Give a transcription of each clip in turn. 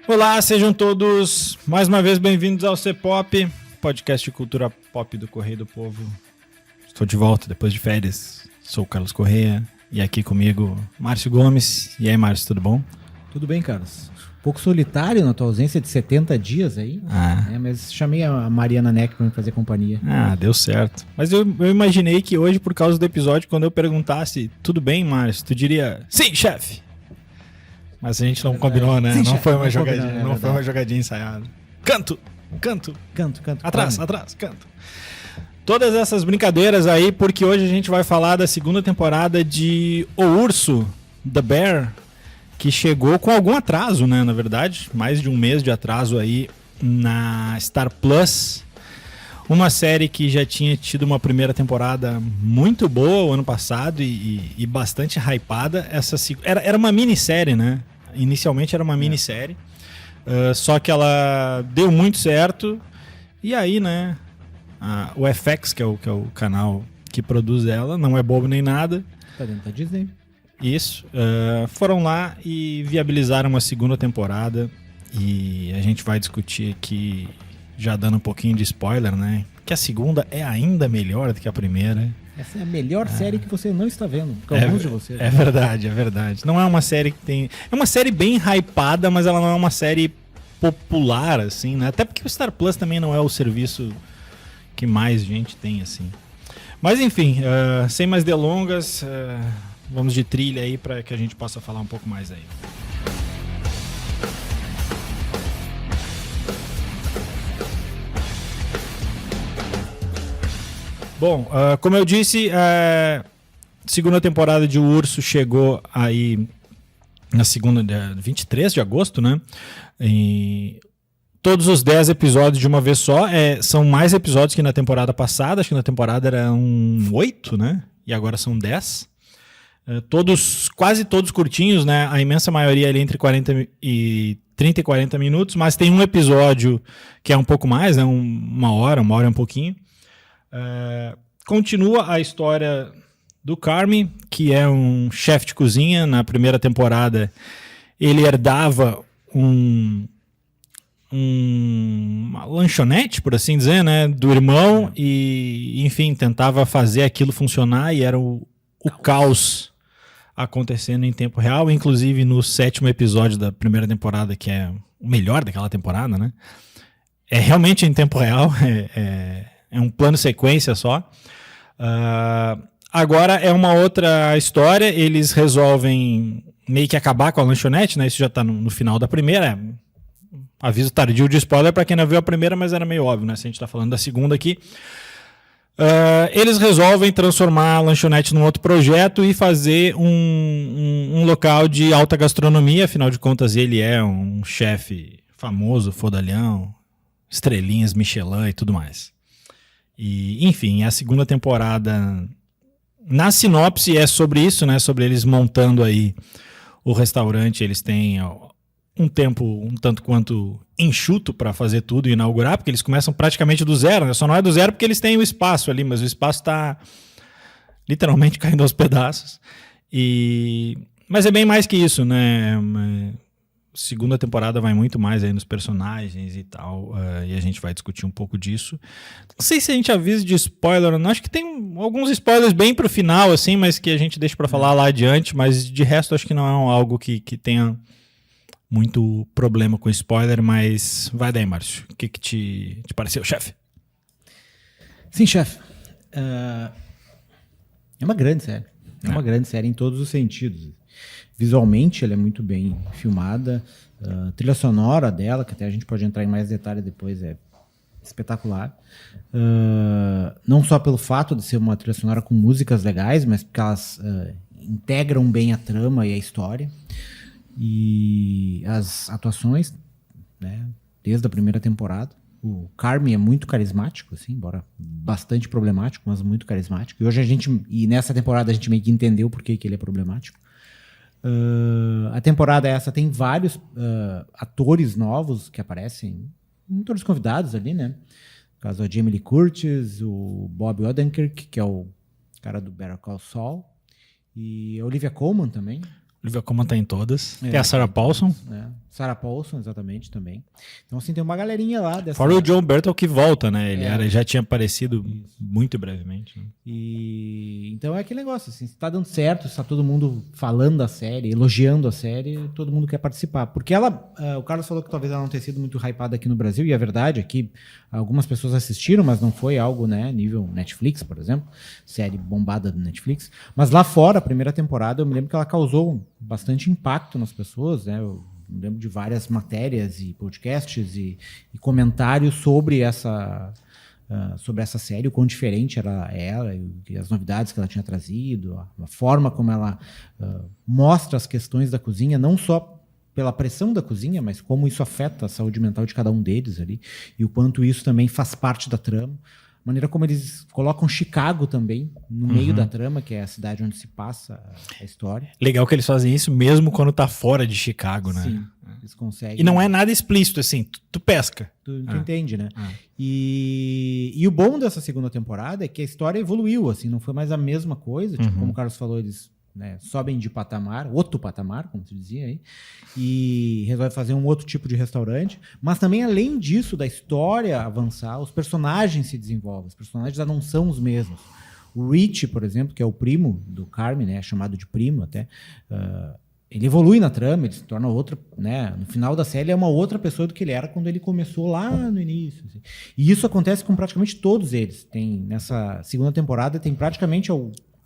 Olá, sejam todos mais uma vez bem-vindos ao C-Pop, podcast de cultura pop do Correio do Povo. Estou de volta depois de férias. Sou o Carlos Correia e aqui comigo Márcio Gomes. E aí, Márcio, tudo bom? Tudo bem, Carlos. Um pouco solitário na tua ausência de 70 dias aí, mas chamei a Mariana Neck para me fazer companhia. Deu certo. Mas eu imaginei que hoje, por causa do episódio, quando eu perguntasse tudo bem, Márcio, tu diria sim, chefe. Mas a gente não combinou, né? Sim, não chefe, foi uma não jogadinha, combinou, não foi uma jogadinha ensaiada. Canto. Atrás. Canto. Todas essas brincadeiras aí, porque hoje a gente vai falar da segunda temporada de O Urso, The Bear, que chegou com algum atraso, né? Na verdade, mais de um mês de atraso aí na Star Plus. Uma série que já tinha tido uma primeira temporada muito boa o ano passado e bastante hypada. Era uma minissérie, né? Inicialmente era uma minissérie. Só que ela deu muito certo. E aí, né? O FX, que é o canal que produz ela, não é bobo nem nada. Tá dentro da Disney. Isso. Foram lá e viabilizaram uma segunda temporada. E a gente vai discutir aqui, já dando um pouquinho de spoiler, né? Que a segunda é ainda melhor do que a primeira. Essa é a melhor série que você não está vendo. Alguns de vocês. É verdade. Não é uma série que tem... É uma série bem hypada, mas ela não é uma série popular, assim, né? Até porque o Star Plus também não é o serviço que mais gente tem, assim. Mas enfim, sem mais delongas, vamos de trilha aí para que a gente possa falar um pouco mais aí. Bom, como eu disse, a segunda temporada de O Urso chegou aí na segunda, 23 de agosto, né? E todos os 10 episódios de uma vez só. São mais episódios que na temporada passada. Acho que na temporada eram 8, né? E agora são 10. Quase todos curtinhos, né? A imensa maioria ali entre 30 e 40 minutos. Mas tem um episódio que é um pouco mais, né? Uma hora e um pouquinho. Continua a história do Carmy, que é um chefe de cozinha. Na primeira temporada ele herdava uma lanchonete, por assim dizer, né, do irmão e, enfim, tentava fazer aquilo funcionar e era o caos acontecendo em tempo real. Inclusive no 7º episódio da primeira temporada, que é o melhor daquela temporada, né, é realmente em tempo real, é um plano sequência só. Agora é uma outra história. Eles resolvem meio que acabar com a lanchonete, né? Isso já tá no final da primeira. Aviso tardio de spoiler para quem não viu a primeira, mas era meio óbvio, né? Se a gente tá falando da segunda aqui. Eles resolvem transformar a lanchonete num outro projeto e fazer um local de alta gastronomia. Afinal de contas, ele é um chefe famoso, fodalhão, estrelinhas, Michelin e tudo mais. E, enfim, a segunda temporada, na sinopse, é sobre isso, né? Sobre eles montando aí o restaurante. Eles têm um tempo um tanto quanto enxuto para fazer tudo e inaugurar, porque eles começam praticamente do zero, né? Só não é do zero porque eles têm o espaço ali, mas o espaço está literalmente caindo aos pedaços. Mas é bem mais que isso, né? Segunda temporada vai muito mais aí nos personagens e tal, e a gente vai discutir um pouco disso. Não sei se a gente avisa de spoiler ou não, acho que tem alguns spoilers bem pro final, assim, mas que a gente deixa para falar lá adiante, mas de resto acho que não é algo que tenha muito problema com spoiler, mas vai daí, Márcio. O que te pareceu, chefe? Sim, chefe. É uma grande série. É uma grande série em todos os sentidos. Visualmente ela é muito bem filmada, a trilha sonora dela, que até a gente pode entrar em mais detalhes depois, é espetacular. Não só pelo fato de ser uma trilha sonora com músicas legais, mas porque elas integram bem a trama e a história. E as atuações, né, desde a primeira temporada. O Carmy é muito carismático, assim, embora bastante problemático, mas muito carismático. E nessa temporada a gente meio que entendeu por que ele é problemático. A temporada essa tem vários atores novos que aparecem, todos convidados ali, né? No caso, a Jamie Lee Curtis, o Bob Odenkirk, que é o cara do Better Call Saul, e a Olivia Colman também. Olivia Colman tá em todas. Tem a Sarah Paulson. Sarah Paulson, exatamente, também. Então, assim, tem uma galerinha lá. Fora o John Bertal que volta, né? Ele já tinha aparecido muito brevemente. Né? Então é aquele negócio, assim, se tá dando certo, se tá todo mundo falando da série, elogiando a série, todo mundo quer participar. Porque o Carlos falou que talvez ela não tenha sido muito hypada aqui no Brasil, e é verdade, aqui algumas pessoas assistiram, mas não foi algo, né, nível Netflix, por exemplo, série bombada do Netflix. Mas lá fora, a primeira temporada, eu me lembro que ela causou bastante impacto nas pessoas, né? Eu me lembro de várias matérias e podcasts e comentários sobre essa série, o quão diferente era ela, e as novidades que ela tinha trazido, a forma como ela mostra as questões da cozinha, não só pela pressão da cozinha, mas como isso afeta a saúde mental de cada um deles ali, e o quanto isso também faz parte da trama. A maneira como eles colocam Chicago também no meio da trama, que é a cidade onde se passa a história. Legal que eles fazem isso mesmo quando tá fora de Chicago, né? Sim, eles conseguem. E não é nada explícito, assim, tu pesca. Tu entende, né? E o bom dessa segunda temporada é que a história evoluiu, assim, não foi mais a mesma coisa. Tipo, como o Carlos falou, eles sobem de patamar, outro patamar, como se dizia aí, e resolve fazer um outro tipo de restaurante. Mas também, além disso, da história avançar, os personagens se desenvolvem. Os personagens já não são os mesmos. O Rich, por exemplo, que é o primo do Carmen, né, chamado de primo até, ele evolui na trama, ele se torna outra, né? No final da série, ele é uma outra pessoa do que ele era quando ele começou lá no início. Assim. E isso acontece com praticamente todos eles. Nessa segunda temporada, tem praticamente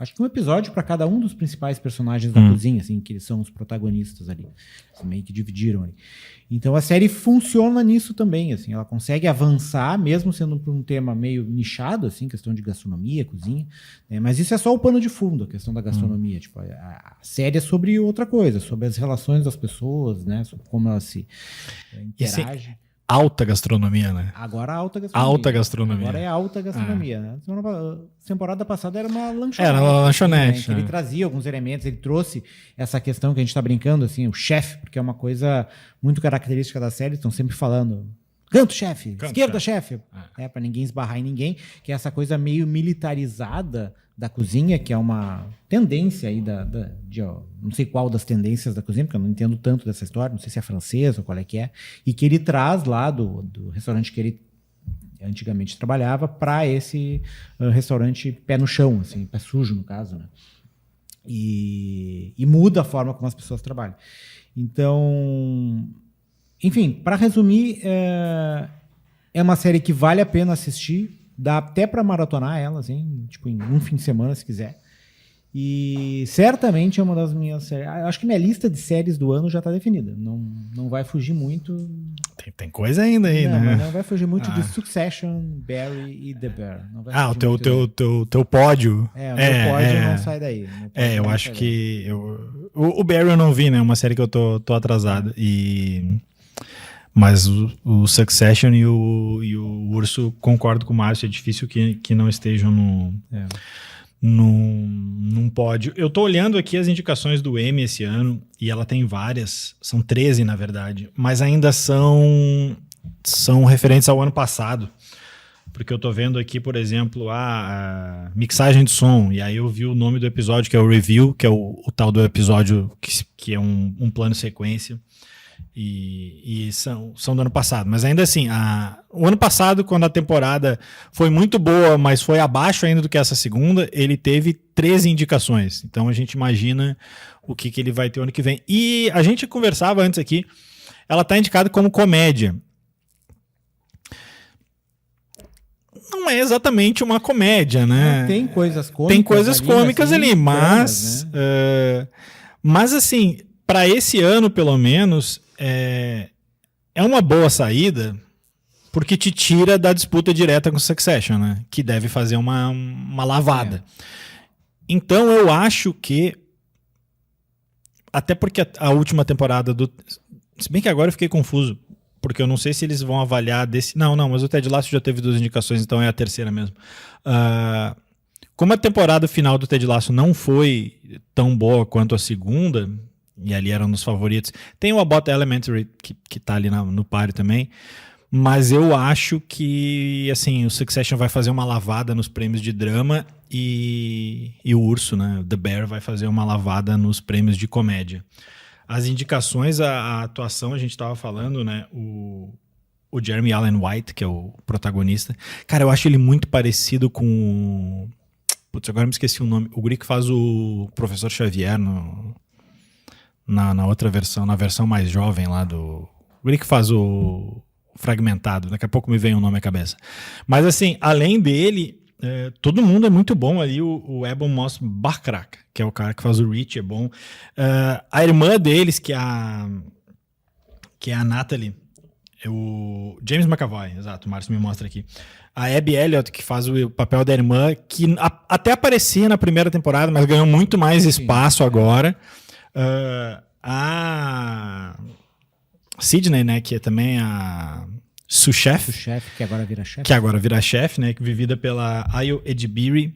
acho que um episódio para cada um dos principais personagens da cozinha, assim, que eles são os protagonistas ali. Eles meio que dividiram ali. Então a série funciona nisso também, assim, ela consegue avançar, mesmo sendo por um tema meio nichado, assim, questão de gastronomia, cozinha, né? Mas isso é só o pano de fundo, a questão da gastronomia. Tipo, a série é sobre outra coisa, sobre as relações das pessoas, né? Sobre como elas se interagem. Alta gastronomia, né? Agora alta gastronomia. Alta gastronomia. Agora é alta gastronomia, né? Temporada passada era uma lanchonete. Era uma lanchonete. Né? Ele trazia alguns elementos, ele trouxe essa questão que a gente tá brincando, assim, o chefe, porque é uma coisa muito característica da série, estão sempre falando canto, chefe, esquerda, chefe. Para ninguém esbarrar em ninguém, que é essa coisa meio militarizada da cozinha, que é uma tendência aí não sei qual das tendências da cozinha, porque eu não entendo tanto dessa história, não sei se é francesa ou qual é que é, e que ele traz lá do restaurante que ele antigamente trabalhava para esse restaurante pé no chão, assim, pé sujo no caso, né? E muda a forma como as pessoas trabalham. Então, enfim, para resumir, é uma série que vale a pena assistir. Dá até para maratonar ela, assim, tipo, em um fim de semana, se quiser. E certamente é uma das minhas séries. Acho que minha lista de séries do ano já está definida. Não vai fugir muito. Tem coisa ainda aí, né? Não vai fugir muito de Succession, Barry e The Bear. O teu pódio. O meu pódio não sai daí. Eu acho que. O Barry eu não vi, né? Uma série que eu tô atrasado. Mas o Succession e o Urso, concordo com o Márcio, é difícil que não estejam num pódio. Eu tô olhando aqui as indicações do Emmy esse ano, e ela tem várias, são 13 na verdade, mas ainda são referentes ao ano passado. Porque eu tô vendo aqui, por exemplo, a mixagem de som, e aí eu vi o nome do episódio, que é o Review, que é o tal do episódio que é um plano sequência. E são do ano passado, mas ainda assim, o ano passado, quando a temporada foi muito boa, mas foi abaixo ainda do que essa segunda, ele teve 13 indicações, então a gente imagina o que ele vai ter ano que vem. E a gente conversava antes aqui, ela está indicada como comédia. Não é exatamente uma comédia, né? Tem coisas cômicas, tem coisas cômicas ali, mas mas assim, para esse ano pelo menos, é uma boa saída, porque te tira da disputa direta com o Succession, né? Que deve fazer uma lavada. Então eu acho que, até porque a última temporada se bem que agora eu fiquei confuso, porque eu não sei se eles vão avaliar desse... Não, mas o Ted Lasso já teve 2 indicações, então é a terceira mesmo. Como a temporada final do Ted Lasso não foi tão boa quanto a segunda, e ali eram nos favoritos. Tem o Abbott Elementary, que tá ali no páreo também. Mas eu acho que, assim, o Succession vai fazer uma lavada nos prêmios de drama e o Urso, né, The Bear, vai fazer uma lavada nos prêmios de comédia. As indicações, a atuação, a gente estava falando, né, o Jeremy Allen White, que é o protagonista. Cara, eu acho ele muito parecido com... Putz, agora me esqueci o nome. O guri que faz o Professor Xavier na outra versão, na versão mais jovem lá do... O guri que faz o Fragmentado. Daqui a pouco me vem o nome à cabeça. Mas assim, além dele, todo mundo é muito bom ali. O Ebon Moss-Backrack, que é o cara que faz o Rich, é bom. A irmã deles, que é a Natalie, o James McAvoy, exato, o Márcio me mostra aqui. A Abby Elliott, que faz o papel da irmã, que até aparecia na primeira temporada, mas ganhou muito mais espaço agora. A Sydney, né, que é também a sous-chef. Que agora vira chefe. Que agora vira chefe, né, vivida pela Ayo Edebiri.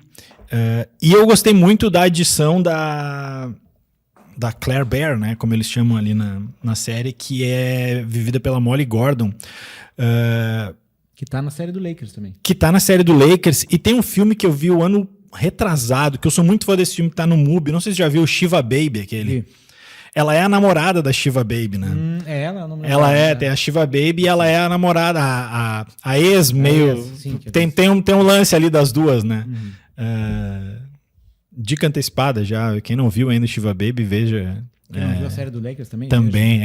E eu gostei muito da adição da Claire Bear, né, como eles chamam ali na série, que é vivida pela Molly Gordon. Que tá na série do Lakers também. Que tá na série do Lakers. E tem um filme que eu vi o ano retrasado, que eu sou muito fã desse filme, que tá no MUBI. Não sei se você já viu o Shiva Baby, aquele. Ela é a namorada da Shiva Baby, né? Ela não me Ela lembro, tem a Shiva Baby e ela é a namorada, a ex meio... Sim, tem um lance ali das duas, né? Dica antecipada já, quem não viu ainda o Shiva Baby, veja. Quem não viu a série do Lakers também? Também,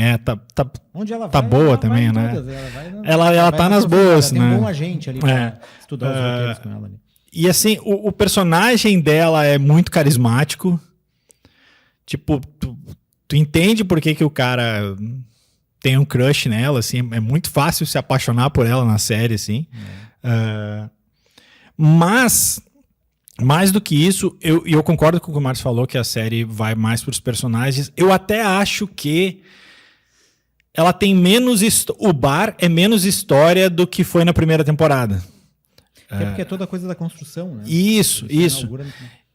Onde ela tá vai, boa ela também, vai né? todas, Ela tá nas boas, tem né? um bom agente ali pra estudar os roteiros com ela ali. E assim, o personagem dela é muito carismático. Tipo, tu entende por que o cara tem um crush nela, assim. É muito fácil se apaixonar por ela na série, assim. Mas, mais do que isso, eu concordo com o que o Marcos falou, que a série vai mais para os personagens. Eu até acho que ela tem menos... O bar é menos história do que foi na primeira temporada. Porque é toda a coisa da construção, né? Isso.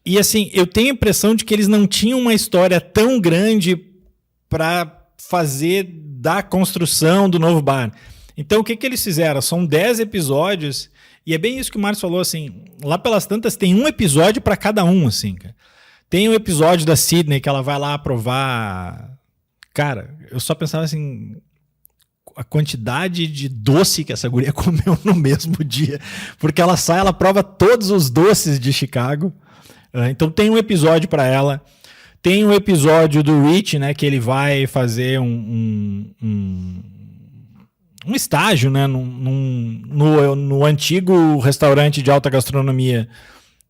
E assim, eu tenho a impressão de que eles não tinham uma história tão grande para fazer da construção do novo bar. Então, o que eles fizeram? São 10 episódios, e é bem isso que o Marcos falou, assim, lá pelas tantas tem um episódio para cada um, assim, cara. Tem um episódio da Sydney que ela vai lá provar... Cara, eu só pensava assim... A quantidade de doce que essa guria comeu no mesmo dia. Porque ela sai, ela prova todos os doces de Chicago. Então tem um episódio para ela. Tem um episódio do Rich, né, que ele vai fazer um estágio, né, no antigo restaurante de alta gastronomia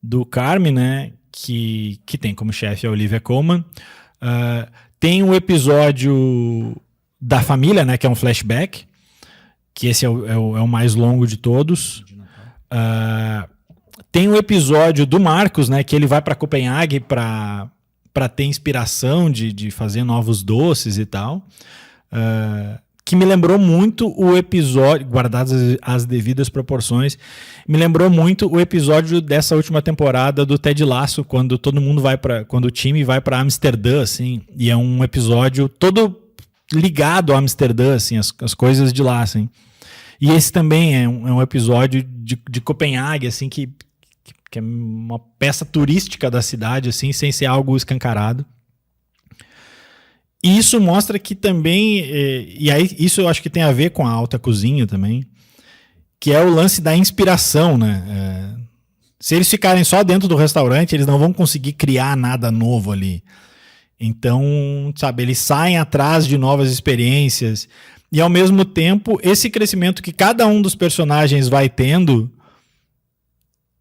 do Carme, né, que tem como chefe a Olivia Colman. Tem um episódio da família, né, que é um flashback, que esse é o mais longo de todos. Tem um episódio do Marcos, né, que ele vai para Copenhague para ter inspiração de fazer novos doces e tal, que me lembrou muito o episódio, guardadas as devidas proporções, me lembrou muito o episódio dessa última temporada do Ted Lasso, quando todo mundo quando o time vai para Amsterdã, assim, e é um episódio todo ligado a Amsterdã, assim, as coisas de lá, assim. E esse também é um episódio de Copenhague, assim, que é uma peça turística da cidade, assim, sem ser algo escancarado. E isso mostra que também, e aí isso eu acho que tem a ver com a alta cozinha também, que é o lance da inspiração, né? Se eles ficarem só dentro do restaurante, eles não vão conseguir criar nada novo ali. Então, sabe, eles saem atrás de novas experiências e, ao mesmo tempo, esse crescimento que cada um dos personagens vai tendo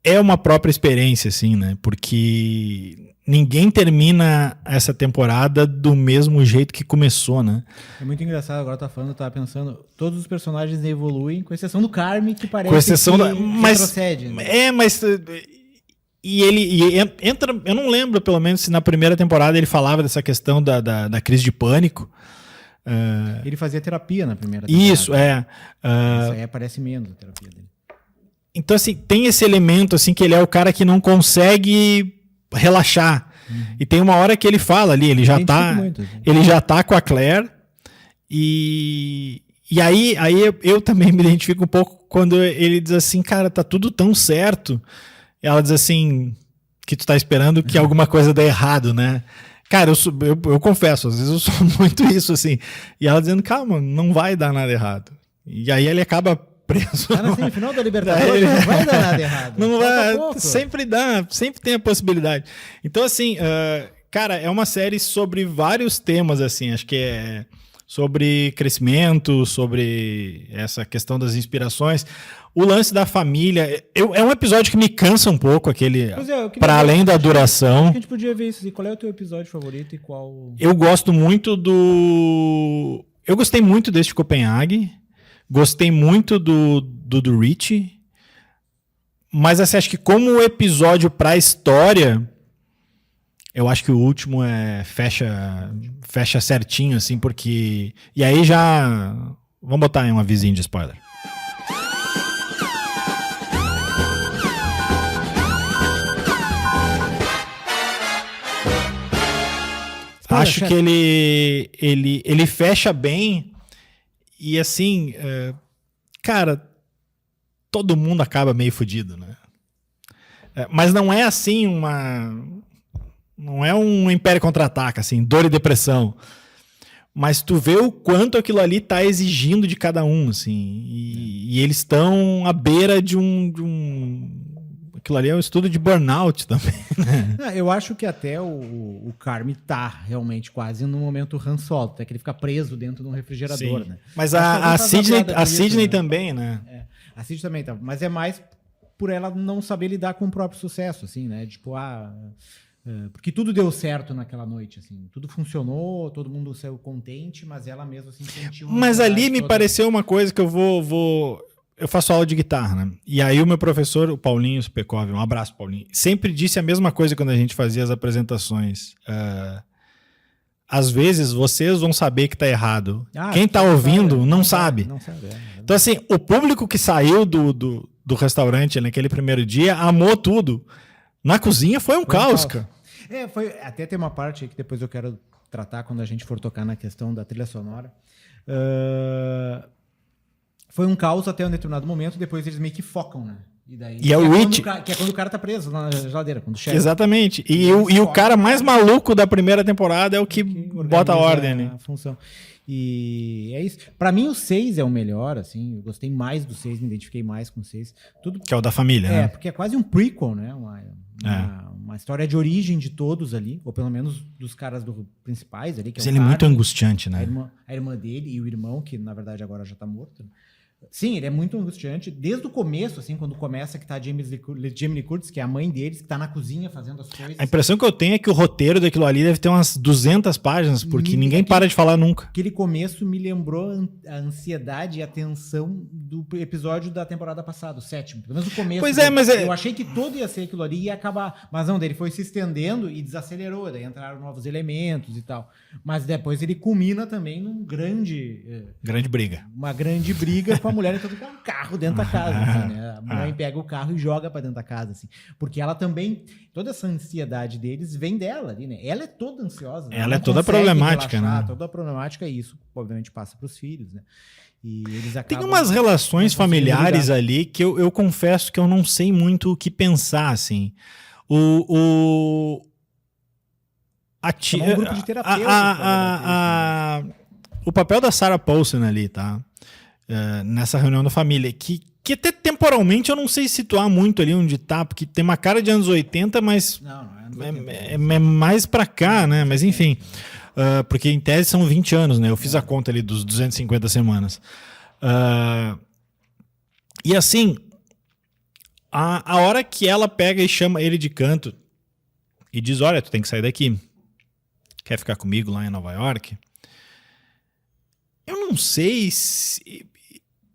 é uma própria experiência, assim, né? Porque ninguém termina essa temporada do mesmo jeito que começou, né? É muito engraçado, agora eu tava pensando, todos os personagens evoluem, com exceção do Carme, que parece com exceção que retrocede. Né? Mas... E entra, eu não lembro, pelo menos, se na primeira temporada ele falava dessa questão da crise de pânico. Ele fazia terapia na primeira temporada. Isso, é. Isso aí aparece menos a terapia dele. Então, assim, tem esse elemento, assim, que ele é o cara que não consegue relaxar. E tem uma hora que ele fala ali, ele já tá com a Claire e E aí eu também me identifico um pouco quando ele diz assim, cara, tá tudo tão certo. E ela diz assim, que tu tá esperando que alguma coisa dê errado, né? Cara, eu confesso, às vezes eu sou muito isso, assim. E ela dizendo, calma, não vai dar nada errado. E aí ele acaba preso. Tá na semifinal da Libertadores, não vai dar nada errado. Não vai, sempre dá, sempre tem a possibilidade. Então, assim, cara, é uma série sobre vários temas, assim, acho que é sobre crescimento, sobre essa questão das inspirações. O lance da família, é um episódio que me cansa um pouco, aquele para além da duração. Acho que a gente podia ver isso. Qual é o teu episódio favorito e qual... Eu gosto muito do... Eu gostei muito deste Copenhague, gostei muito do Rich, mas assim, acho que como episódio pra história, eu acho que o último fecha certinho, assim, porque... E aí já... Vamos botar aí um avisinho de spoiler. Acho que ele fecha bem e assim, cara, todo mundo acaba meio fudido, né? Mas não é assim não é um Império Contra-Ataca, assim, dor e depressão. Mas tu vê o quanto aquilo ali tá exigindo de cada um, assim, e eles estão à beira de aquilo ali é um estudo de burnout também, né? Eu acho que até o Carme tá realmente quase no momento Han Solo, até que ele fica preso dentro de um refrigerador, né? Mas a Sidney também, né? A Sidney também tá, mas é mais por ela não saber lidar com o próprio sucesso, assim, né? Tipo, porque tudo deu certo naquela noite, assim, tudo funcionou, todo mundo saiu contente, mas ela mesma assim sentiu... Mas ali me pareceu uma coisa que eu faço aula de guitarra, né? E aí o meu professor, o Paulinho Spekov, um abraço, Paulinho, sempre disse a mesma coisa quando a gente fazia as apresentações. Às vezes vocês vão saber que tá errado. Quem tá ouvindo não sabe. Então, assim, o público que saiu do restaurante naquele primeiro dia amou tudo. Na cozinha foi um caos, cara. Até tem uma parte aí que depois eu quero tratar quando a gente for tocar na questão da trilha sonora. Foi um caos até um determinado momento, depois eles meio que focam, né? E é o Rich... Que é quando o cara tá preso na geladeira, quando chega. Exatamente. E o cara mais maluco da primeira temporada é o que bota a ordem ali. A função. E é isso. Pra mim, o 6 é o melhor, assim. Eu gostei mais do 6, me identifiquei mais com o 6. Que é o da família, né? Porque é quase um prequel, né? Uma história de origem de todos ali, ou pelo menos dos caras principais ali. Mas ele é muito angustiante, né? A irmã dele e o irmão, que na verdade agora já tá morto. Sim, ele é muito angustiante. Desde o começo, assim, quando começa que tá a Jamie Lee Curtis, que é a mãe deles, que tá na cozinha fazendo as coisas. A impressão que eu tenho é que o roteiro daquilo ali deve ter umas 200 páginas, porque ninguém para de falar nunca. Aquele começo me lembrou a ansiedade e a tensão do episódio da temporada passada, o 7º. Pelo menos o começo. Pois é, mas eu achei que todo ia ser aquilo ali e ia acabar. Mas não, ele foi se estendendo e desacelerou. Daí entraram novos elementos e tal. Mas depois ele culmina também num grande briga. Uma grande briga com a mulher entrando com um carro dentro da casa, assim, né? A mãe pega o carro e joga pra dentro da casa, assim. Porque ela também... Toda essa ansiedade deles vem dela ali, né? Ela é toda ansiosa. Ela é toda problemática, relaxar, né? Toda problemática, e isso, obviamente, passa pros filhos, né? E eles acabam... Tem umas relações familiares ali que eu confesso que eu não sei muito o que pensar, assim. Um grupo de terapeutas. O papel da Sarah Paulson ali, tá? Nessa reunião da família, que até temporalmente eu não sei situar muito ali onde tá, porque tem uma cara de anos 80, mas não é anos 80, é mais pra cá, né? Mas enfim, porque em tese são 20 anos, né? Eu fiz a conta ali dos 250 semanas. E assim, a hora que ela pega e chama ele de canto e diz, olha, tu tem que sair daqui, quer ficar comigo lá em Nova York? Eu não sei se...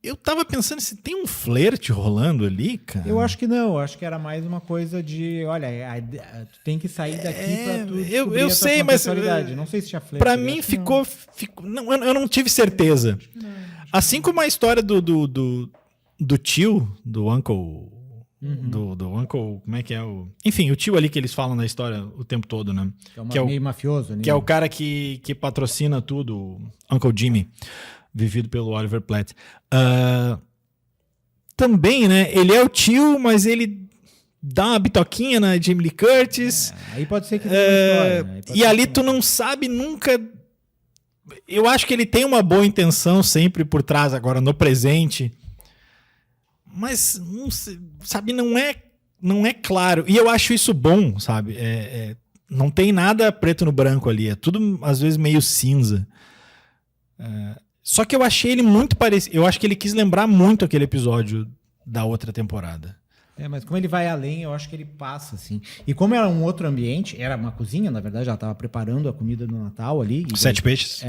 Eu tava pensando se tem um flerte rolando ali, cara. Eu acho que não. Eu acho que era mais uma coisa de... Olha, tu tem que sair daqui pra tu descobrir eu sei, mas... Não sei se tinha flerte. Pra mim ficou... Não, eu não tive certeza. Assim como a história do tio, do uncle... Do uncle... Como é que é o... Enfim, o tio ali que eles falam na história o tempo todo, né? Que é meio mafioso. Né? Que é o cara que patrocina tudo, Uncle Jimmy. vivido pelo Oliver Platt. Também, né? Ele é o tio, mas ele dá uma bitoquinha na Jamie Lee Curtis. Aí pode ser que tenha uma história, né? E ali tu não sabe nunca... Eu acho que ele tem uma boa intenção sempre por trás, agora no presente. Mas, não sei, sabe, não é claro. E eu acho isso bom, sabe? Não tem nada preto no branco ali. É tudo, às vezes, meio cinza. Só que eu achei ele muito parecido. Eu acho que ele quis lembrar muito aquele episódio da outra temporada. Mas como ele vai além, eu acho que ele passa, assim. E como era um outro ambiente, era uma cozinha, na verdade, ela estava preparando a comida do Natal ali. Os 7 peixes?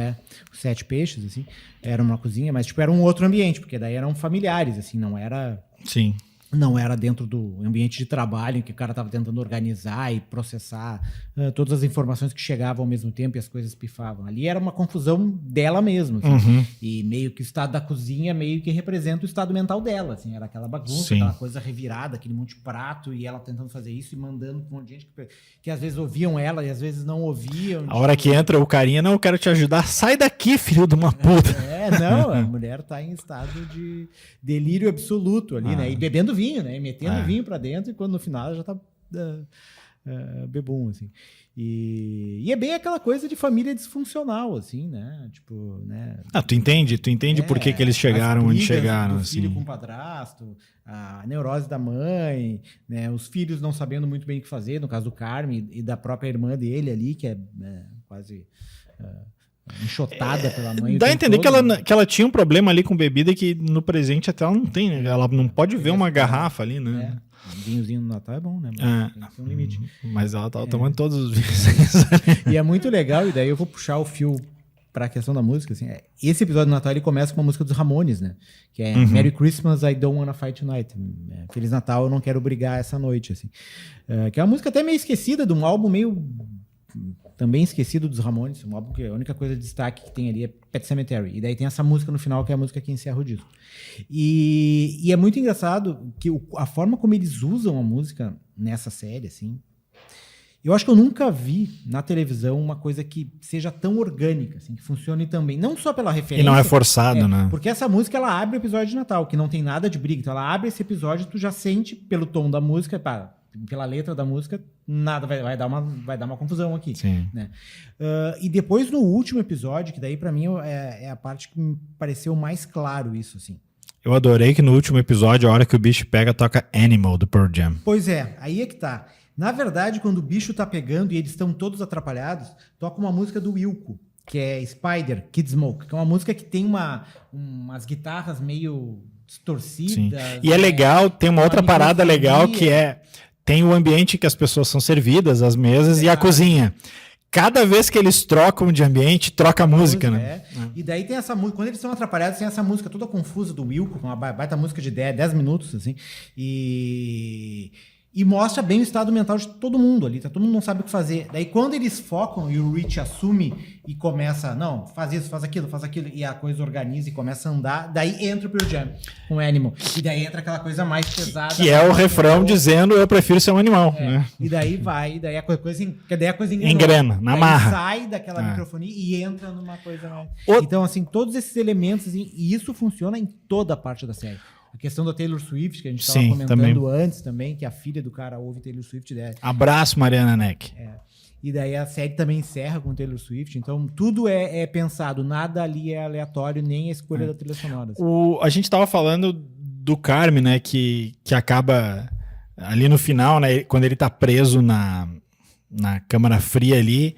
Os 7 peixes, assim. Era uma cozinha, mas tipo, era um outro ambiente, porque daí eram familiares, assim, não era... Sim. Não era dentro do ambiente de trabalho em que o cara estava tentando organizar e processar todas as informações que chegavam ao mesmo tempo e as coisas pifavam. Ali era uma confusão dela mesma. Assim. E meio que o estado da cozinha meio que representa o estado mental dela. Assim. Era aquela bagunça, aquela coisa revirada, aquele monte de prato e ela tentando fazer isso e mandando para um monte de gente que às vezes ouviam ela e às vezes não ouviam. A hora que entra o carinha, não, eu quero te ajudar. Sai daqui, filho de uma puta. Não, a mulher tá em estado de delírio absoluto ali, né? E bebendo vinho, né? E metendo vinho pra dentro e quando no final ela já tá bebum, assim. E é bem aquela coisa de família disfuncional, assim, né? Tipo, né? Tu entende por que eles chegaram onde chegaram, do assim. Filho com o padrasto, a neurose da mãe, né? Os filhos não sabendo muito bem o que fazer, no caso do Carme e da própria irmã dele ali, que é quase... enxotada pela mãe. Dá a entender que ela tinha um problema ali com bebida que no presente até ela não tem, né? Ela não pode ver uma garrafa ali, né? Um vinhozinho no Natal é bom, né? Mas tem um limite. Mas ela tava tomando todos os vinhos. E é muito legal, e daí eu vou puxar o fio pra questão da música. Assim. Esse episódio do Natal ele começa com uma música dos Ramones, né? Que é Merry Christmas, I Don't Wanna Fight Tonight. Feliz Natal, eu não quero brigar essa noite. Assim. Que é uma música até meio esquecida, de um álbum meio... também esquecido dos Ramones, um álbum que a única coisa de destaque que tem ali é Pet Sematary. E daí tem essa música no final, que é a música que encerra o disco. E é muito engraçado que a forma como eles usam a música nessa série, assim... Eu acho que eu nunca vi na televisão uma coisa que seja tão orgânica, assim, que funcione também. Não só pela referência... E não é forçado, né? Porque essa música, ela abre o episódio de Natal, que não tem nada de briga. Então ela abre esse episódio e tu já sente pelo tom da música, pela letra da música, nada vai dar uma confusão aqui. Sim. Né? E depois no último episódio, que daí pra mim é a parte que me pareceu mais claro isso, assim. Eu adorei que no último episódio, a hora que o bicho pega, toca Animal, do Pearl Jam. Pois é, aí é que tá. Na verdade, quando o bicho tá pegando e eles estão todos atrapalhados, toca uma música do Wilco, que é Spider, Kid Smoke, que é uma música que tem umas guitarras meio distorcidas. Sim. E é legal, tem uma outra parada legal que tem o ambiente que as pessoas são servidas, as mesas e a cozinha. Cada vez que eles trocam de ambiente, troca a música, né? E daí tem essa música, quando eles são atrapalhados, tem essa música toda confusa do Wilco, uma baita música de 10 minutos, assim, e mostra bem o estado mental de todo mundo ali, todo mundo não sabe o que fazer. Daí quando eles focam e o Rich assume e começa, não, faz isso, faz aquilo, e a coisa organiza e começa a andar, daí entra o Pearl Jam com o Animal. E daí entra aquela coisa mais pesada. Que é o refrão dizendo, eu prefiro ser um animal. Né? E daí daí a coisa engrena, na marra. Sai daquela microfonia e entra numa coisa mais... Então, assim, todos esses elementos, assim, e isso funciona em toda a parte da série. A questão da Taylor Swift, que a gente estava comentando antes também, que a filha do cara ouve Taylor Swift. Abraço, Mariana Neck. E daí a série também encerra com Taylor Swift. Então, tudo é pensado. Nada ali é aleatório, nem a escolha da trilha sonora. Assim. A gente estava falando do Carme, né? Que acaba ali no final, né? Quando ele tá preso na câmara fria ali,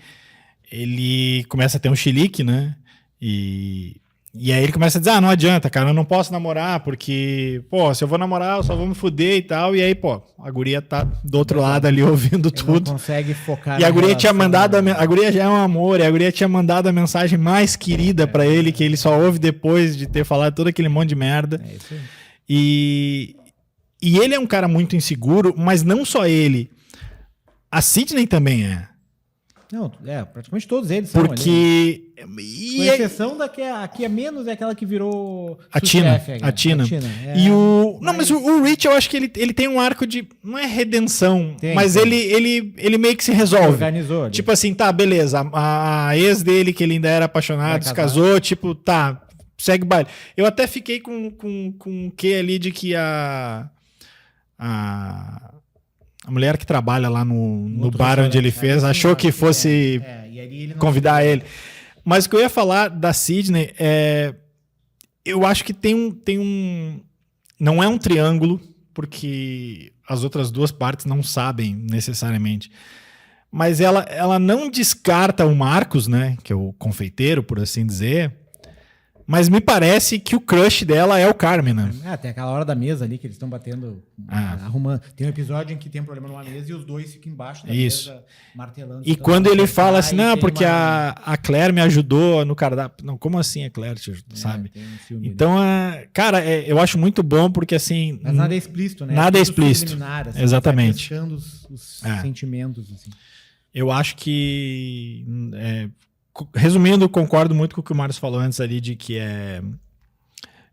ele começa a ter um chilique, né? E aí ele começa a dizer, não adianta, cara, eu não posso namorar, porque, se eu vou namorar, eu só vou me fuder e tal. E aí, a guria tá do outro lado ali ouvindo tudo. Não consegue focar. E a guria tinha mandado, a guria já é um amor, e a guria tinha mandado a mensagem mais querida pra ele, que ele só ouve depois de ter falado todo aquele monte de merda. É isso aí. E ele é um cara muito inseguro, mas não só ele. A Sidney também é. Não, praticamente todos eles são. Porque... Com exceção da que é menos, é aquela que virou... A Tina. Mas o Rich, eu acho que ele tem um arco de... Não é redenção, mas ele meio que se resolve. Organizou. Tipo assim, tá, beleza. A ex dele, que ele ainda era apaixonado, se casou, tipo, tá... segue baile. Eu até fiquei com o que ali de que a mulher que trabalha lá no bar onde ele fez achou que fosse convidar ele. Mas o que eu ia falar da Sydney eu acho que tem um não é um triângulo, porque as outras duas partes não sabem necessariamente. Mas ela não descarta o Marcos, né? Que é o confeiteiro, por assim dizer. Mas me parece que o crush dela é o Carmen, né? Tem aquela hora da mesa ali que eles estão batendo, arrumando. Tem um episódio em que tem um problema numa mesa e os dois ficam embaixo da mesa martelando. E quando ele fala assim, não, porque a Claire me ajudou no cardápio. Não, como assim a Claire te ajudou, sabe? Então, cara, eu acho muito bom porque assim... Mas nada é explícito, né? Nada é explícito. Assim, exatamente. Pescando os sentimentos, assim. Eu acho que... resumindo, concordo muito com o que o Marcos falou antes ali, de que é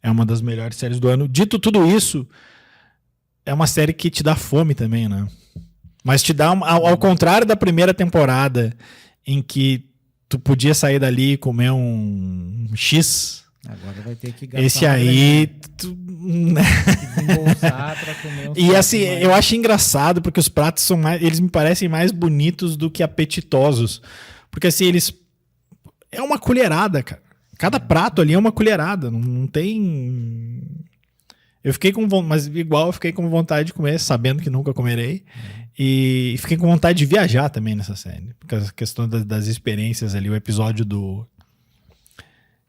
uma das melhores séries do ano. Dito tudo isso, é uma série que te dá fome também, né? Mas te dá, ao contrário da primeira temporada, em que tu podia sair dali e comer um X. Agora vai ter que gastar. Esse aí... Pra comer e assim, eu acho engraçado, porque os pratos eles me parecem mais bonitos do que apetitosos. Porque assim, eles... É uma colherada, cara. Cada prato ali é uma colherada. Não tem... Eu fiquei com vontade, mas igual eu fiquei com vontade de comer, sabendo que nunca comerei. E fiquei com vontade de viajar também nessa série. Porque a questão das experiências ali, o episódio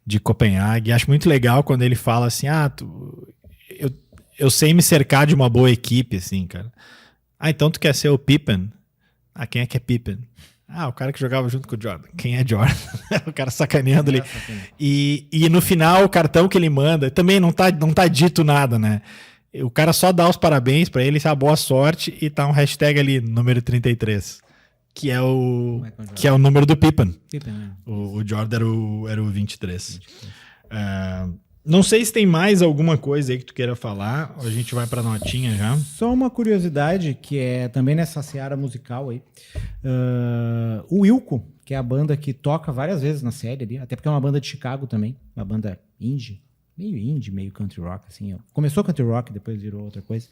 de Copenhague. Acho muito legal quando ele fala assim, eu sei me cercar de uma boa equipe, assim, cara. Então tu quer ser o Pippen? Quem é que é Pippen? O cara que jogava junto com o Jordan. Quem é Jordan? O cara sacaneando ali. E no final, o cartão que ele manda, também não tá dito nada, né? O cara só dá os parabéns pra ele, boa sorte, e tá um hashtag ali, número 33. Que é o número do Pippen. O Jordan era o 23. Não sei se tem mais alguma coisa aí que tu queira falar, ou a gente vai pra notinha já. Só uma curiosidade, que é também nessa seara musical aí. O Wilco, que é a banda que toca várias vezes na série ali, até porque é uma banda de Chicago também, uma banda indie, meio country rock, assim. Começou country rock, depois virou outra coisa.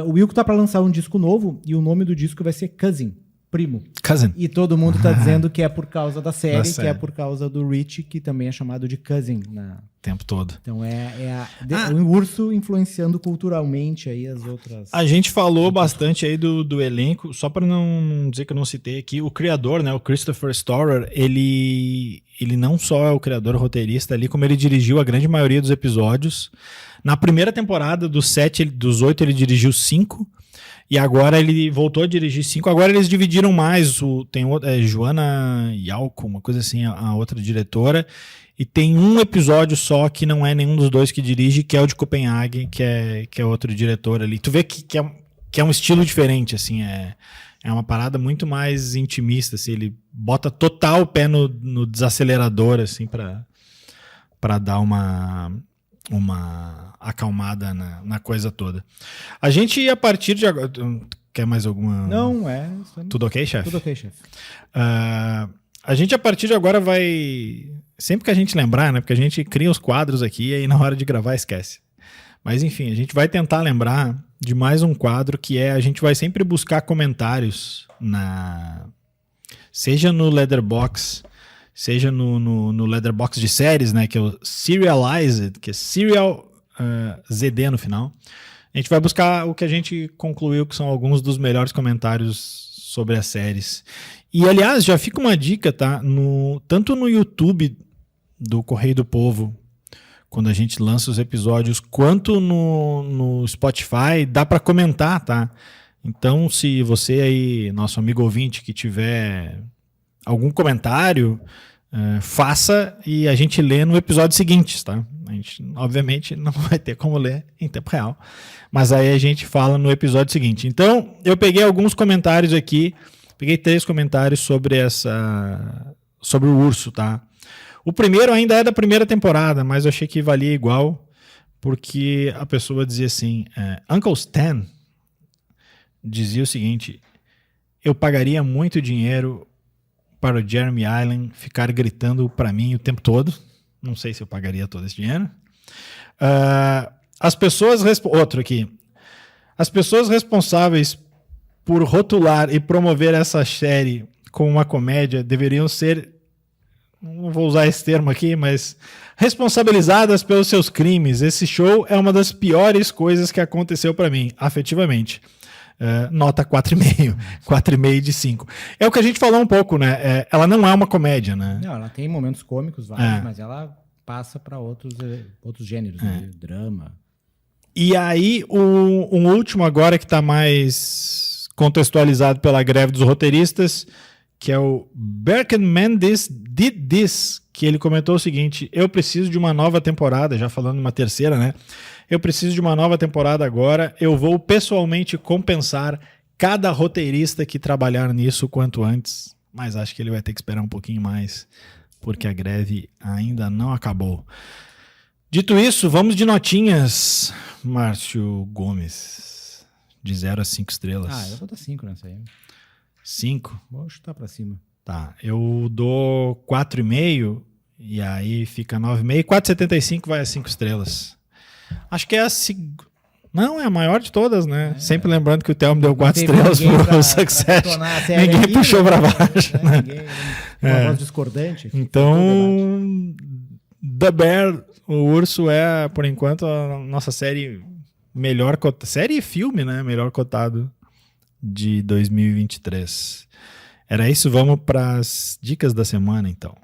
O Wilco tá pra lançar um disco novo, e o nome do disco vai ser Cousin. Primo. Cousin. E todo mundo tá dizendo que é por causa da série, que é por causa do Rich, que também é chamado de Cousin. O tempo todo. Então o urso influenciando culturalmente aí as outras... A gente falou bastante aí do elenco, só para não dizer que eu não citei aqui, o criador, né, o Christopher Storer, ele não só é o criador roteirista ali, como ele dirigiu a grande maioria dos episódios. Na primeira temporada, dos 8, ele dirigiu 5, e agora ele voltou a dirigir 5. Agora eles dividiram mais. Tem Joana Yalco, uma coisa assim, a outra diretora. E tem um episódio só que não é nenhum dos dois que dirige, que é o de Copenhague, que é outro diretor ali. Tu vê que é um estilo diferente, assim. É uma parada muito mais intimista, assim. Ele bota total o pé no desacelerador, assim, pra dar uma acalmada na coisa toda. A gente, a partir de agora... Quer mais alguma... Não, Tudo ok, chefe? Tudo ok, chefe. A gente, a partir de agora, vai... Sempre que a gente lembrar, né? Porque a gente cria os quadros aqui e aí na hora de gravar esquece. Mas enfim, a gente vai tentar lembrar de mais um quadro que a gente vai sempre buscar comentários seja no Letterboxd, seja no Letterboxd de séries, né, que é o Serialized, que é Serial ZD no final. A gente vai buscar o que a gente concluiu que são alguns dos melhores comentários sobre as séries. E, aliás, já fica uma dica, tá? Tanto no YouTube do Correio do Povo, quando a gente lança os episódios, quanto no Spotify, dá para comentar, tá? Então, se você aí, nosso amigo ouvinte, que tiver algum comentário, faça e a gente lê no episódio seguinte, tá? A gente, obviamente, não vai ter como ler em tempo real, mas aí a gente fala no episódio seguinte. Então, eu peguei alguns comentários aqui, peguei 3 comentários sobre o urso, tá? O primeiro ainda é da primeira temporada, mas eu achei que valia igual, porque a pessoa dizia assim, Uncle Stan dizia o seguinte: eu pagaria muito dinheiro para o Jeremy Allen ficar gritando para mim o tempo todo, Não sei se eu pagaria todo esse dinheiro. As pessoas... Outro aqui. As pessoas responsáveis por rotular e promover essa série como uma comédia deveriam ser... Não vou usar esse termo aqui, mas... responsabilizadas pelos seus crimes. Esse show é uma das piores coisas que aconteceu para mim, afetivamente. Nota 4,5. 4,5 de 5. É o que a gente falou um pouco, né? Ela não é uma comédia, né? Não, ela tem momentos cômicos, vários, mas ela passa para outros gêneros, né? Drama. E aí, um último agora que está mais contextualizado pela greve dos roteiristas, que é o Berken Mendes Did This, que ele comentou o seguinte: eu preciso de uma nova temporada, já falando uma terceira, né? Eu preciso de uma nova temporada agora, eu vou pessoalmente compensar cada roteirista que trabalhar nisso quanto antes, mas acho que ele vai ter que esperar um pouquinho mais, porque a greve ainda não acabou. Dito isso, vamos de notinhas, Márcio Gomes, de 0 a 5 estrelas. Eu vou dar 5 nessa aí. 5? Vou chutar pra cima. Tá, eu dou 4,5 e aí fica 9,5. 4,75 vai a 5 estrelas. Acho que é a não, é a maior de todas, né? Sempre lembrando que o Thelmo deu 4 estrelas pro Succession. Ninguém aqui, puxou pra baixo. Né? Ninguém, uma voz discordante. Então, The Bear, o Urso, é, por enquanto, a nossa série melhor cotada. Série e filme, né? Melhor cotado de 2023. Era isso, vamos para as dicas da semana, então.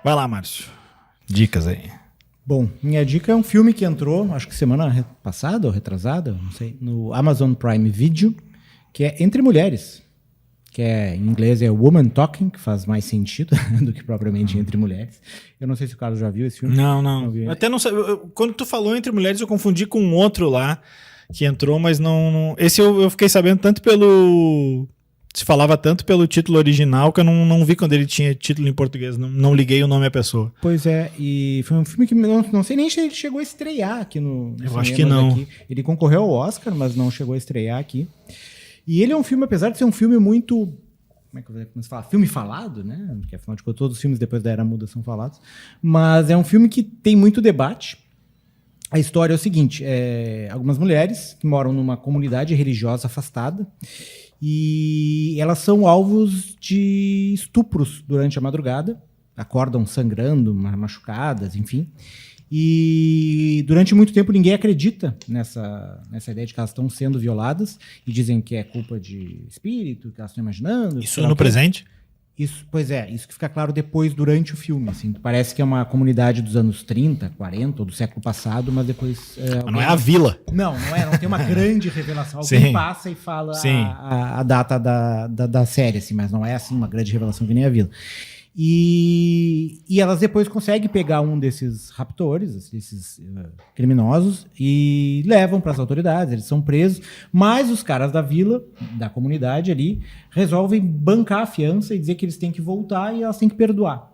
Vai lá, Márcio. Dicas aí. Bom, minha dica é um filme que entrou, acho que semana passada ou retrasada, não sei, no Amazon Prime Video, que é Entre Mulheres, que em inglês é Woman Talking, que faz mais sentido do que propriamente Entre Mulheres. Eu não sei se o Carlos já viu esse filme. Não. Até não sei. Quando tu falou Entre Mulheres, eu confundi com um outro lá que entrou, mas não... Esse eu fiquei sabendo tanto pelo... Se falava tanto pelo título original que eu não vi quando ele tinha título em português. Não liguei o nome à pessoa. Pois é, e foi um filme que não sei nem se ele chegou a estrear aqui no eu acho que não. Aqui. Ele concorreu ao Oscar, mas não chegou a estrear aqui. E ele é um filme, apesar de ser um filme muito... Como se fala? Filme falado, né? Porque afinal de contas todos os filmes depois da Era Muda são falados. Mas é um filme que tem muito debate. A história é o seguinte, algumas mulheres que moram numa comunidade religiosa afastada e elas são alvos de estupros durante a madrugada, acordam sangrando, machucadas, enfim. E durante muito tempo ninguém acredita nessa ideia de que elas estão sendo violadas e dizem que é culpa de espírito, que elas estão imaginando. Isso no presente? Isso, pois é, isso que fica claro depois, durante o filme. Assim, parece que é uma comunidade dos anos 30, 40, ou do século passado, mas depois... Mas não é a vila. Não tem uma grande revelação. Alguém passa e fala a data da série, assim, mas não é assim uma grande revelação que nem a vila. E elas depois conseguem pegar um desses raptores, desses criminosos, e levam para as autoridades, eles são presos, mas os caras da vila, da comunidade ali, resolvem bancar a fiança e dizer que eles têm que voltar e elas têm que perdoar.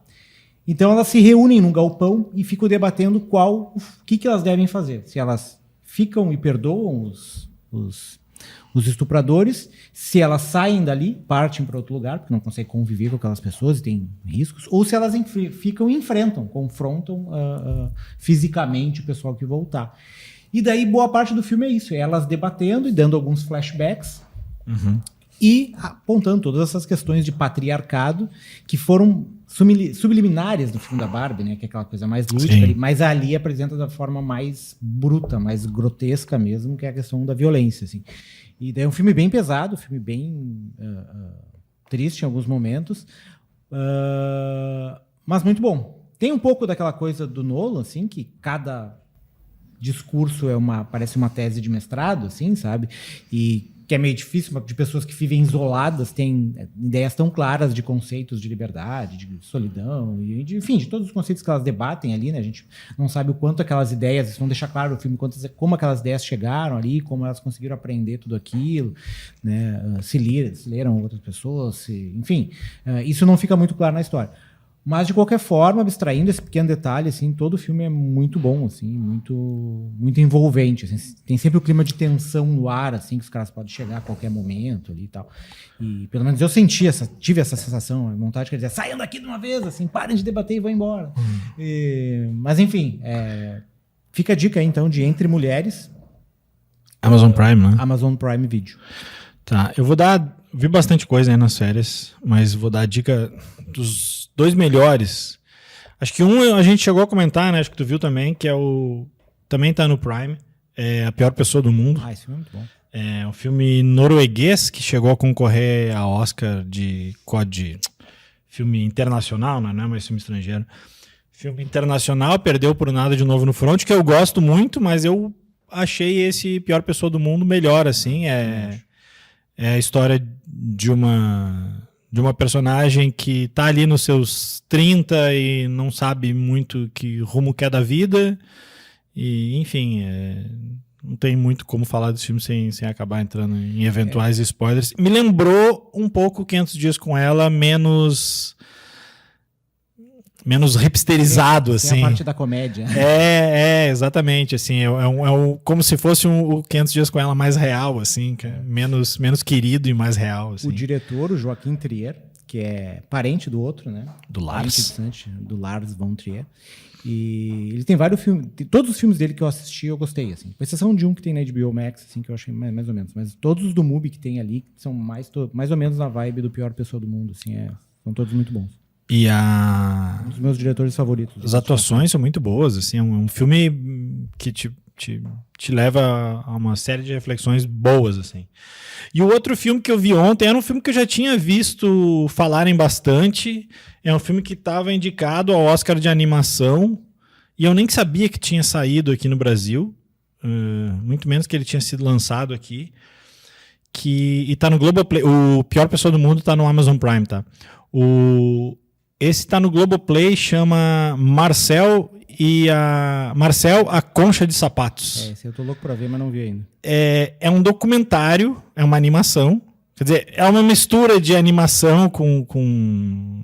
Então elas se reúnem num galpão e ficam debatendo o que elas devem fazer. Se elas ficam e perdoam os estupradores, se elas saem dali, partem para outro lugar, porque não conseguem conviver com aquelas pessoas e têm riscos, ou se elas ficam e enfrentam, confrontam fisicamente o pessoal que voltar. E daí boa parte do filme é isso, é elas debatendo e dando alguns flashbacks e apontando todas essas questões de patriarcado que foram subliminares do filme da Barbie, né, que é aquela coisa mais lúdica, mas ali apresenta da forma mais bruta, mais grotesca mesmo, que é a questão da violência, assim. E daí é um filme bem pesado, um filme bem triste em alguns momentos, mas muito bom. Tem um pouco daquela coisa do Nolan, assim, que cada discurso parece uma tese de mestrado, assim, sabe? E que é meio difícil, de pessoas que vivem isoladas, têm ideias tão claras de conceitos de liberdade, de solidão, enfim, de todos os conceitos que elas debatem ali, né? A gente não sabe o quanto aquelas ideias, vão deixar claro no filme, como aquelas ideias chegaram ali, como elas conseguiram aprender tudo aquilo, né? Se leram outras pessoas, enfim, isso não fica muito claro na história. Mas, de qualquer forma, abstraindo esse pequeno detalhe, assim, todo o filme é muito bom, assim, muito envolvente. Assim. Tem sempre o clima de tensão no ar, assim, que os caras podem chegar a qualquer momento ali e tal. E, pelo menos, eu tive essa sensação, a vontade de dizer, saiam daqui de uma vez, assim, parem de debater e vão embora. Mas, enfim, fica a dica aí, então, de Entre Mulheres. Amazon Prime, né? Amazon Prime Video. Tá, eu vou vi bastante coisa aí nas férias, mas vou dar a dica dos 2 melhores. Acho que um a gente chegou a comentar, né? Acho que tu viu também, que também tá no Prime. É A Pior Pessoa do Mundo. Esse filme é muito bom. É um filme norueguês que chegou a concorrer a Oscar de filme internacional, não é mais filme estrangeiro. Filme internacional, perdeu por Nada de Novo no Front, que eu gosto muito, mas eu achei esse Pior Pessoa do Mundo melhor, assim. É a história de uma personagem que tá ali nos seus 30 e não sabe muito que rumo quer da vida. E, enfim, não tem muito como falar desse filme sem acabar entrando em eventuais spoilers. Me lembrou um pouco 500 Dias com Ela, menos hipsterizado, assim. Tem a parte da comédia. Exatamente, assim, como se fosse o 500 Dias com Ela mais real, assim, menos querido e mais real, assim. O diretor, o Joachim Trier, que é parente do outro, né? Do Lars. Do Lars von Trier. E ele tem vários filmes, todos os filmes dele que eu assisti eu gostei, assim. Com exceção de um que tem na HBO Max, assim, que eu achei mais ou menos. Mas todos os do Mubi que tem ali são mais ou menos na vibe do Pior Pessoa do Mundo, assim, são todos muito bons. E um dos meus diretores favoritos. As atuações são muito boas, assim, é um filme que te leva a uma série de reflexões boas, assim. E o outro filme que eu vi ontem era um filme que eu já tinha visto falarem bastante, é um filme que estava indicado ao Oscar de animação, e eu nem sabia que tinha saído aqui no Brasil, muito menos que ele tinha sido lançado aqui, e tá no Globoplay. O Pior Pessoa do Mundo tá no Amazon Prime, tá? Esse tá no Globoplay, chama Marcel, a Concha de Sapatos. Esse eu tô louco pra ver, mas não vi ainda. É um documentário, é uma animação. Quer dizer, é uma mistura de animação com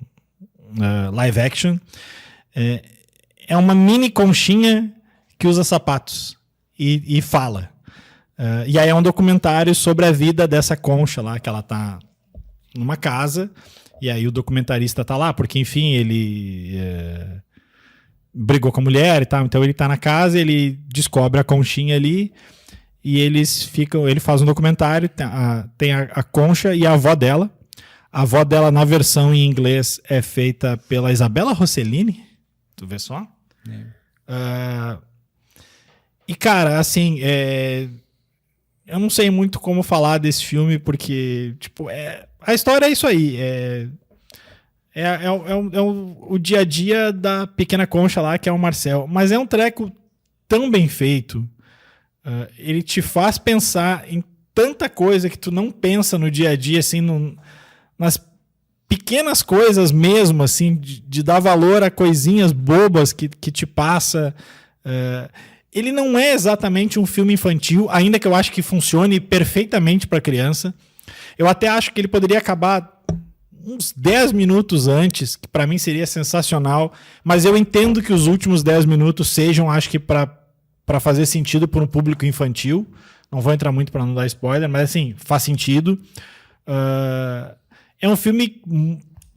live action. É uma mini conchinha que usa sapatos e fala. E aí é um documentário sobre a vida dessa concha lá, que ela tá numa casa. E aí o documentarista tá lá, porque, enfim, ele brigou com a mulher e tal. Então ele tá na casa, ele descobre a conchinha ali e ele faz um documentário, tem a concha e a avó dela. A avó dela, na versão em inglês, é feita pela Isabella Rossellini. Tu vê só? E, cara, assim, eu não sei muito como falar desse filme, porque, tipo, a história é isso aí. O dia a dia da pequena concha lá, que é o Marcel. Mas é um treco tão bem feito. Ele te faz pensar em tanta coisa que tu não pensa no dia a dia, assim, nas pequenas coisas mesmo, assim, de dar valor a coisinhas bobas que te passa. Ele não é exatamente um filme infantil, ainda que eu acho que funcione perfeitamente para criança. Eu até acho que ele poderia acabar uns 10 minutos antes, que para mim seria sensacional, mas eu entendo que os últimos 10 minutos sejam, acho que para fazer sentido para um público infantil. Não vou entrar muito para não dar spoiler, mas assim, faz sentido. É um filme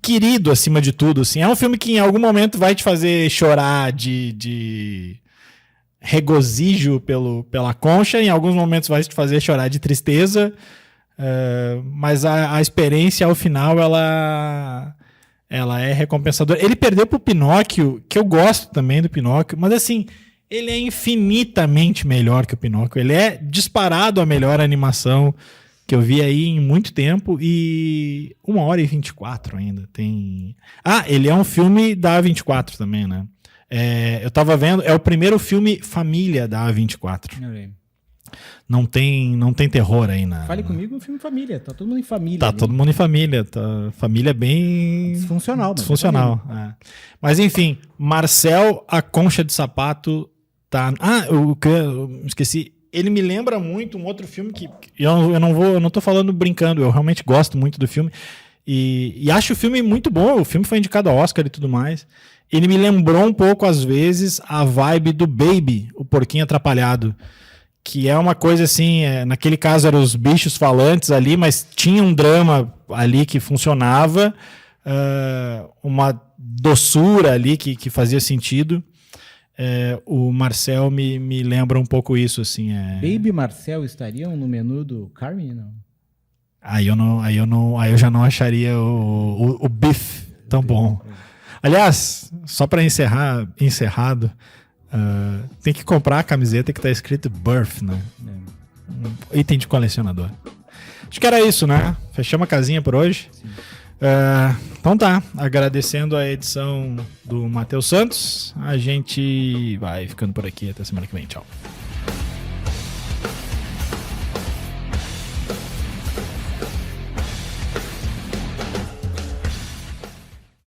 querido acima de tudo, assim. É um filme que em algum momento vai te fazer chorar de regozijo pela concha, em alguns momentos vai te fazer chorar de tristeza, mas a experiência ao final ela é recompensadora. Ele perdeu pro Pinóquio, que eu gosto também do Pinóquio, mas assim, ele é infinitamente melhor que o Pinóquio. Ele é disparado a melhor animação que eu vi aí em muito tempo, e 1h24 ainda. Ele é um filme da A24 também, né? Eu tava vendo, é o primeiro filme família da A24. Não tem terror aí Fale comigo, é um filme família. Tá todo mundo em família. Tá todo mundo em família. Família bem disfuncional. Mas enfim, Marcel, a Concha de Sapato tá. Eu esqueci. Ele me lembra muito um outro filme que eu não tô falando brincando. Eu realmente gosto muito do filme. E acho o filme muito bom. O filme foi indicado ao Oscar e tudo mais. Ele me lembrou um pouco, às vezes, a vibe do Baby, o Porquinho Atrapalhado. Que é uma coisa assim, naquele caso eram os bichos falantes ali, mas tinha um drama ali que funcionava, uma doçura ali que fazia sentido. O Marcel me lembra um pouco isso, assim. Baby e Marcel estariam no menu do Carmen, não? Aí eu já não acharia o bife tão bom. Aliás, só para encerrado, tem que comprar a camiseta que tá escrito Birth, né? Um item de colecionador. Acho que era isso, né? Fechamos a casinha por hoje. Então tá, agradecendo a edição do Matheus Santos, a gente vai ficando por aqui, até semana que vem, tchau.